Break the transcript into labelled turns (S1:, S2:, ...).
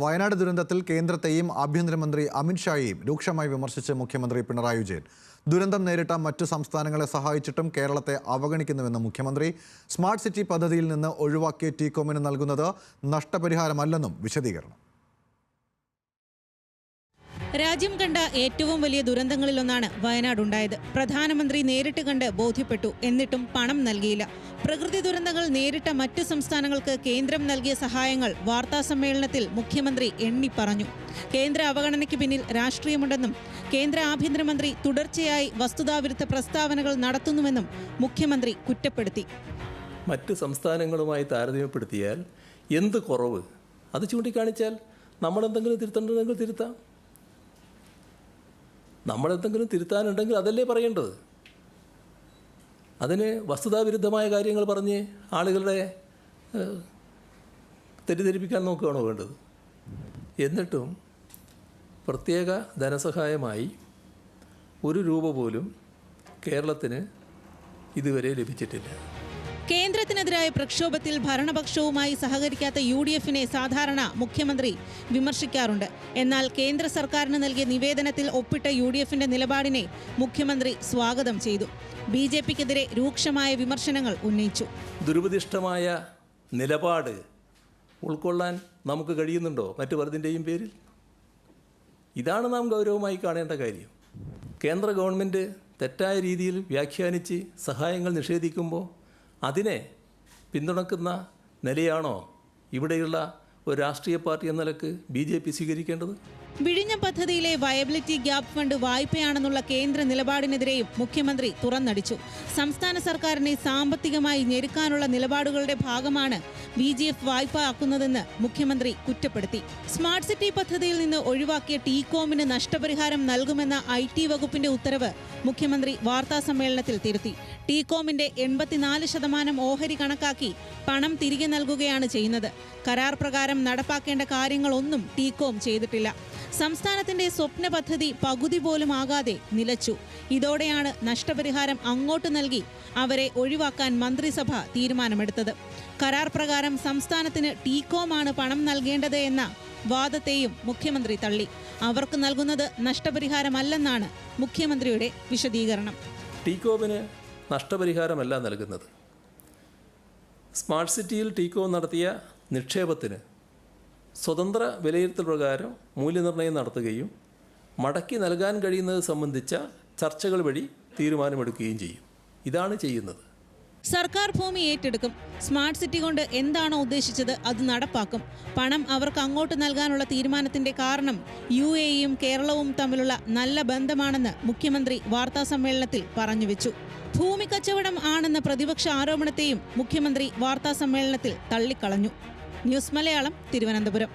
S1: വയനാട് ദുരന്തത്തിൽ കേന്ദ്രത്തെയും ആഭ്യന്തരമന്ത്രി അമിത്ഷായെയും രൂക്ഷമായി വിമർശിച്ച് മുഖ്യമന്ത്രി പിണറായി വിജയൻ. ദുരന്തം നേരിട്ട മറ്റു സംസ്ഥാനങ്ങളെ സഹായിച്ചിട്ടും കേരളത്തെ അവഗണിക്കുന്നുവെന്ന് മുഖ്യമന്ത്രി. സ്മാർട്ട് സിറ്റി പദ്ധതിയിൽ നിന്ന് ഒഴിവാക്കിയ ടീകോമിന് നൽകുന്നത് നഷ്ടപരിഹാരമല്ലെന്നും വിശദീകരണം.
S2: രാജ്യം കണ്ട ഏറ്റവും വലിയ ദുരന്തങ്ങളിലൊന്നാണ് വയനാടുണ്ടായത്. പ്രധാനമന്ത്രി നേരിട്ട് കണ്ട് ബോധ്യപ്പെട്ടു. എന്നിട്ടും പണം നൽകിയില്ല. പ്രകൃതി ദുരന്തങ്ങൾ നേരിട്ട മറ്റു സംസ്ഥാനങ്ങൾക്ക് കേന്ദ്രം നൽകിയ സഹായങ്ങൾ വാർത്താസമ്മേളനത്തിൽ മുഖ്യമന്ത്രി എണ്ണിപ്പറഞ്ഞു. കേന്ദ്ര അവഗണനയ്ക്ക് പിന്നിൽ രാഷ്ട്രീയമുണ്ടെന്നും കേന്ദ്ര ആഭ്യന്തരമന്ത്രി തുടർച്ചയായി വസ്തുതാവിരുദ്ധ പ്രസ്താവനകൾ നടത്തുന്നുവെന്നും മുഖ്യമന്ത്രി കുറ്റപ്പെടുത്തി.
S3: മറ്റ് സംസ്ഥാനങ്ങളുമായി താരതമ്യപ്പെടുത്തിയാൽ എന്ത് കുറവ് അത് ചൂണ്ടിക്കാണിച്ചാൽ നമ്മളെന്തെങ്കിലും തിരുത്തേണ്ടതെങ്കിൽ തിരുത്താം. നമ്മളെന്തെങ്കിലും തിരുത്താനുണ്ടെങ്കിൽ അതല്ലേ പറയേണ്ടത്. അതിന് വസ്തുതാവിരുദ്ധമായ കാര്യങ്ങൾ പറഞ്ഞ് ആളുകളുടെ തെറ്റിദ്ധരിപ്പിക്കാൻ നോക്കുകയാണോ വേണ്ടത്? എന്നിട്ടും പ്രത്യേക ധനസഹായമായി 1 രൂപ പോലും കേരളത്തിന് ഇതുവരെ ലഭിച്ചിട്ടില്ല.
S2: കേന്ദ്രത്തിനെതിരായ പ്രക്ഷോഭത്തിൽ ഭരണപക്ഷവുമായി സഹകരിക്കാത്ത UDF-നെ സാധാരണ മുഖ്യമന്ത്രി വിമർശിക്കാറുണ്ട്. എന്നാൽ കേന്ദ്ര സർക്കാരിന് നൽകിയ നിവേദനത്തിൽ ഒപ്പിട്ട UDF-ന്റെ നിലപാടിനെ മുഖ്യമന്ത്രി സ്വാഗതം ചെയ്തു. BJP-ക്കെതിരെ രൂക്ഷമായ വിമർശനങ്ങൾ ഉന്നയിച്ചു.
S3: ദുരുപദിഷ്ടമായ നിലപാട് ഉൾക്കൊള്ളാൻ നമുക്ക് കഴിയുന്നുണ്ടോ മറ്റു പലതിൻ്റെയും പേരിൽ? ഇതാണ് നാം ഗൗരവമായി കാണേണ്ട കാര്യം. കേന്ദ്ര ഗവൺമെൻറ് തെറ്റായ രീതിയിൽ വ്യാഖ്യാനിച്ച് സഹായങ്ങൾ നിഷേധിക്കുമ്പോൾ അതിനെ പിന്തുണക്കുന്ന നിലയാണോ ഇവിടെയുള്ള ഒരു രാഷ്ട്രീയ പാർട്ടി എന്ന നിലക്ക് BJP സ്വീകരിക്കേണ്ടത്?
S2: വിഴിഞ്ഞം പദ്ധതിയിലെ വയബിലിറ്റി ഗ്യാപ് ഫണ്ട് വായ്പയാണെന്നുള്ള കേന്ദ്ര നിലപാടിനെതിരെയും മുഖ്യമന്ത്രി തുറന്നടിച്ചു. സംസ്ഥാന സർക്കാരിനെ സാമ്പത്തികമായി ഞെരുക്കാനുള്ള നിലപാടുകളുടെ ഭാഗമാണ് VGF വായ്പ ആക്കുന്നതെന്ന് മുഖ്യമന്ത്രി കുറ്റപ്പെടുത്തി. സ്മാർട്ട് സിറ്റി പദ്ധതിയിൽ നിന്ന് ഒഴിവാക്കിയ ടീകോമിന് നഷ്ടപരിഹാരം നൽകുമെന്ന IT വകുപ്പിന്റെ ഉത്തരവ് മുഖ്യമന്ത്രി വാർത്താസമ്മേളനത്തിൽ തിരുത്തി. ടീകോമിന്റെ 84% ഓഹരി കണക്കാക്കി പണം തിരികെ നൽകുകയാണ് ചെയ്യുന്നത്. കരാർ പ്രകാരം നടപ്പാക്കേണ്ട കാര്യങ്ങളൊന്നും ടീകോം ചെയ്തിട്ടില്ല. സംസ്ഥാനത്തിന്റെ സ്വപ്ന പദ്ധതി പകുതി പോലും ആകാതെ നിലച്ചു. ഇതോടെയാണ് നഷ്ടപരിഹാരം അങ്ങോട്ട് നൽകി അവരെ ഒഴിവാക്കാൻ മന്ത്രിസഭ തീരുമാനമെടുത്തത്. കരാർ പ്രകാരം സംസ്ഥാനത്തിന് ടീകോമാണ് പണം നൽകേണ്ടത് എന്ന വാദത്തെയും മുഖ്യമന്ത്രി തള്ളി. അവർക്ക് നൽകുന്നത് നഷ്ടപരിഹാരമല്ലെന്നാണ് മുഖ്യമന്ത്രിയുടെ വിശദീകരണം.
S3: ടീകോമിന് നഷ്ടപരിഹാരമല്ല നൽകുന്നത്. സ്മാർട്ട് സിറ്റിയിൽ ടീകോം നടത്തിയ നിക്ഷേപത്തിന് സ്വതന്ത്ര വിലയിരുത്തൽ പ്രകാരം മൂല്യനിർണ്ണയം നടത്തുകയും മടക്കി നൽകാൻ കഴിയുന്നത് സംബന്ധിച്ച ചർച്ചകൾ വഴി തീരുമാനമെടുക്കുകയും ചെയ്യും. ഇതാണ് ചെയ്യുന്നത്.
S2: സർക്കാർ ഭൂമി ഏറ്റെടുക്കും. സ്മാർട്ട് സിറ്റി കൊണ്ട് എന്താണോ ഉദ്ദേശിച്ചത് അത് നടപ്പാക്കും. പണം അവർക്ക് അങ്ങോട്ട് നൽകാനുള്ള തീരുമാനത്തിന്റെ കാരണം UAE-യും കേരളവും തമ്മിലുള്ള നല്ല ബന്ധമാണെന്ന് മുഖ്യമന്ത്രി വാർത്താസമ്മേളനത്തിൽ പറഞ്ഞുവെച്ചു. ഭൂമി കച്ചവടം ആണെന്ന പ്രതിപക്ഷ ആരോപണത്തെയും മുഖ്യമന്ത്രി വാർത്താസമ്മേളനത്തിൽ തള്ളിക്കളഞ്ഞു. ന്യൂസ് മലയാളം, തിരുവനന്തപുരം.